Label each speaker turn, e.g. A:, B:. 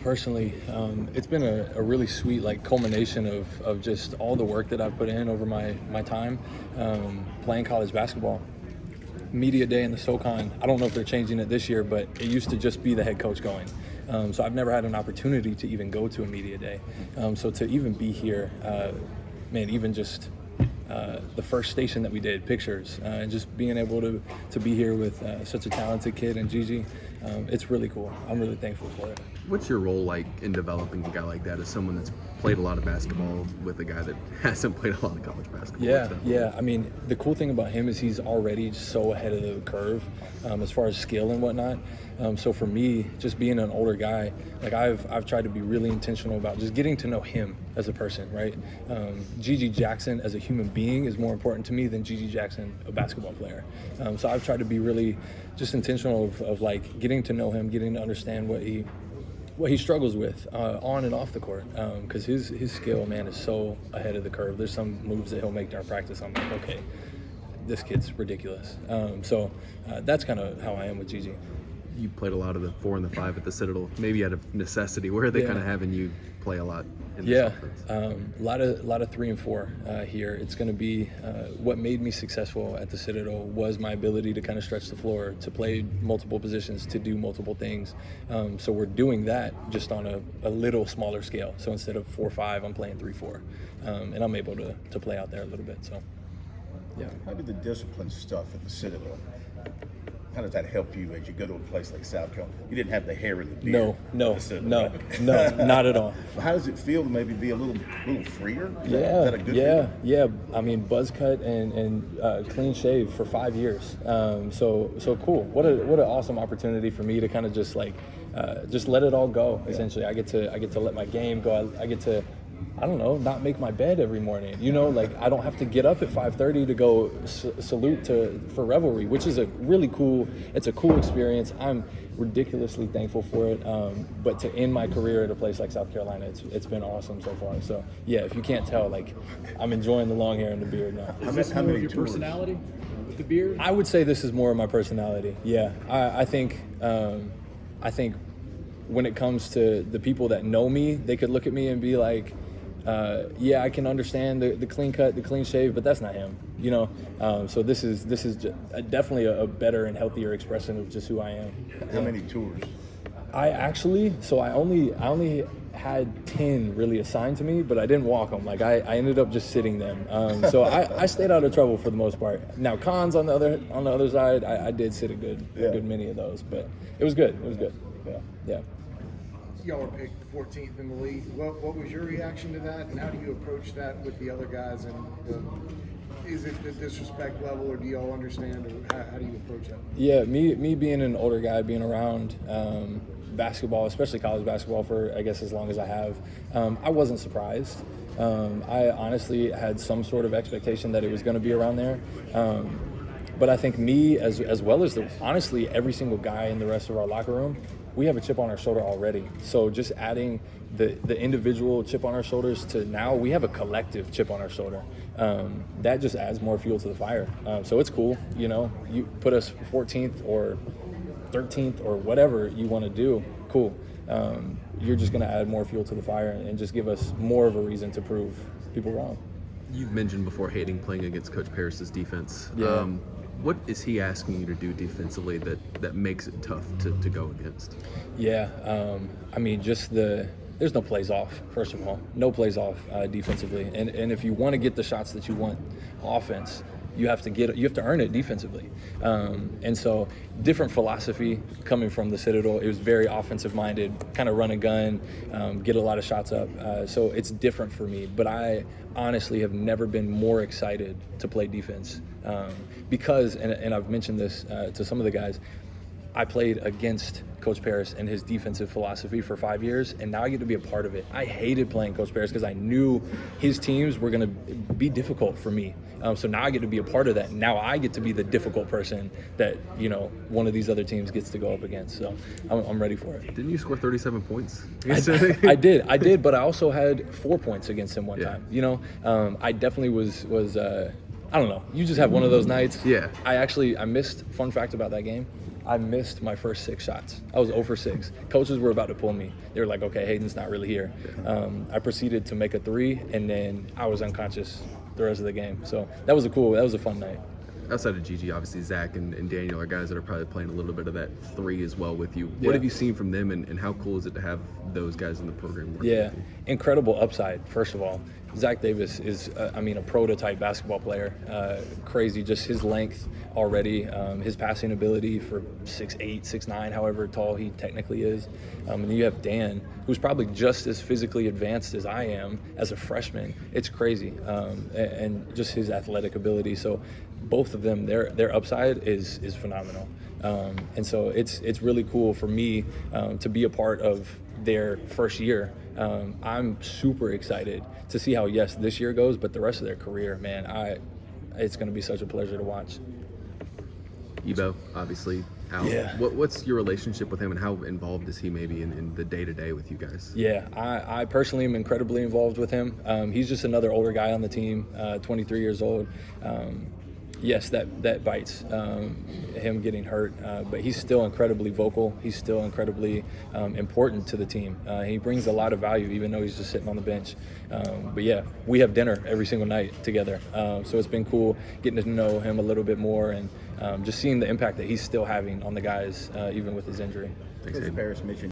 A: personally, it's been a really sweet culmination of just all the work that I've put in over my time playing college basketball. Media day in the SoCon, I don't know if they're changing it this year, but it used to just be the head coach going. So I've never had an opportunity to even go to a media day. So to even be here, even just the first station that we did, pictures, and just being able to be here with such a talented kid and Gigi, it's really cool. I'm really thankful for it.
B: What's your role like in developing a guy like that as someone that's played a lot of basketball with a guy that hasn't played a lot of college basketball?
A: Yeah. I mean, the cool thing about him is he's already so ahead of the curve as far as skill and whatnot. So for me, just being an older guy, I've tried to be really intentional about just getting to know him as a person, right? Gigi Jackson as a human being is more important to me than Gigi Jackson, a basketball player. So I've tried to be really just intentional of getting to know him, getting to understand what he struggles with on and off the court, because his skill, man, is so ahead of the curve. There's some moves that he'll make during practice. I'm like, okay, this kid's ridiculous. So that's kind of how I am with Gigi.
B: You played a lot of the 4 and the 5 at the Citadel, maybe out of necessity. Where are they kind of having you play a lot in this offense?
A: A lot of 3 and 4 here. It's going to be what made me successful at the Citadel was my ability to kind of stretch the floor, to play multiple positions, to do multiple things. So we're doing that just on a little smaller scale. So instead of 4-5, I'm playing 3-4, and I'm able to play out there a little bit. So yeah.
C: Maybe the discipline stuff at the Citadel. How does that help you as you go to a place like South Carolina? You didn't have the hair and the beard.
A: No, not at all.
C: How does it feel to maybe be a little freer? Is that a good feeling?
A: Yeah. I mean, buzz cut and clean shave for 5 years. So cool. What an awesome opportunity for me to kind of just let it all go. Essentially, I get to let my game go. I get to, I don't know, not make my bed every morning. I don't have to get up at 5:30 to go salute for Revelry, which is a cool experience. I'm ridiculously thankful for it. But to end my career at a place like South Carolina, it's been awesome so far. So yeah, if you can't tell, I'm enjoying the long hair and the beard now.
D: Is this more of your personality with the beard?
A: I would say this is more of my personality. Yeah, I think when it comes to the people that know me, they could look at me and be like, I can understand the clean cut, the clean shave, but that's not him, So this is definitely a better and healthier expression of just who I am.
C: How many tours?
A: I only had 10 really assigned to me, but I didn't walk them. I ended up just sitting them. So I stayed out of trouble for the most part. Now cons on the other side, I did sit a good many of those, but it was good. Yeah.
E: Y'all were picked 14th in the league. What was your reaction to that, and how do you approach that with the other guys? And is it the disrespect level, or do y'all understand, or how do you approach that?
A: Yeah, me being an older guy, being around basketball, especially college basketball, for I guess as long as I have, I wasn't surprised. I honestly had some sort of expectation that it was going to be around there. But I think me, as well as honestly every single guy in the rest of our locker room, we have a chip on our shoulder already. So just adding the individual chip on our shoulders to now we have a collective chip on our shoulder. That just adds more fuel to the fire. So it's cool, you put us 14th or 13th or whatever you want to do, cool. You're just going to add more fuel to the fire and just give us more of a reason to prove people wrong.
B: You've mentioned before Hayden playing against Coach Paris's defense.
A: Yeah.
B: What is he asking you to do defensively that makes it tough to go against?
A: Yeah, I mean, there's no plays off, first of all. No plays off defensively. And if you want to get the shots that you want offense, you have to earn it defensively. And so different philosophy coming from the Citadel. It was very offensive minded, kind of run and gun, get a lot of shots up. So it's different for me, but I honestly have never been more excited to play defense because, and I've mentioned this to some of the guys, I played against Coach Paris and his defensive philosophy for 5 years, and now I get to be a part of it. I hated playing Coach Paris because I knew his teams were going to be difficult for me. So now I get to be a part of that. Now I get to be the difficult person that, one of these other teams gets to go up against. So I'm ready for it.
B: Didn't you score 37 points?
A: I did, but I also had 4 points against him one time. I definitely was I don't know. You just have one of those nights.
B: Yeah.
A: I missed, fun fact about that game, I missed my first 6 shots. I was 0 for 6. Coaches were about to pull me. They were like, okay, Hayden's not really here. I proceeded to make a 3, and then I was unconscious the rest of the game. So that was a fun night.
B: Outside of Gigi, obviously Zach and Daniel are guys that are probably playing a little bit of that 3 as well with you.
A: Yeah.
B: What have you seen from them, and how cool is it to have those guys in the program working
A: Yeah,
B: with you?
A: incredible upside, first of all. Zach Davis is, a prototype basketball player. Crazy, just his length already, his passing ability for 6'8", 6'9", however tall he technically is. And then you have Dan, who's probably just as physically advanced as I am as a freshman. It's crazy, and just his athletic ability. So both of them, their upside is phenomenal. And so it's really cool for me to be a part of their first year. I'm super excited to see how this year goes, but the rest of their career, man, it's going to be such a pleasure to watch.
B: Ebo, obviously, out.
A: Yeah.
B: What's your relationship with him, and how involved is he maybe in the day-to-day with you guys?
A: Yeah, I personally am incredibly involved with him. He's just another older guy on the team, 23 years old. Yes, that bites, him getting hurt, but he's still incredibly vocal. He's still incredibly important to the team. He brings a lot of value, even though he's just sitting on the bench. But yeah, we have dinner every single night together. So it's been cool getting to know him a little bit more, and just seeing the impact that he's still having on the guys, even with his injury.
B: Thanks,
C: Coach
B: Hayden.
C: Paris mentioned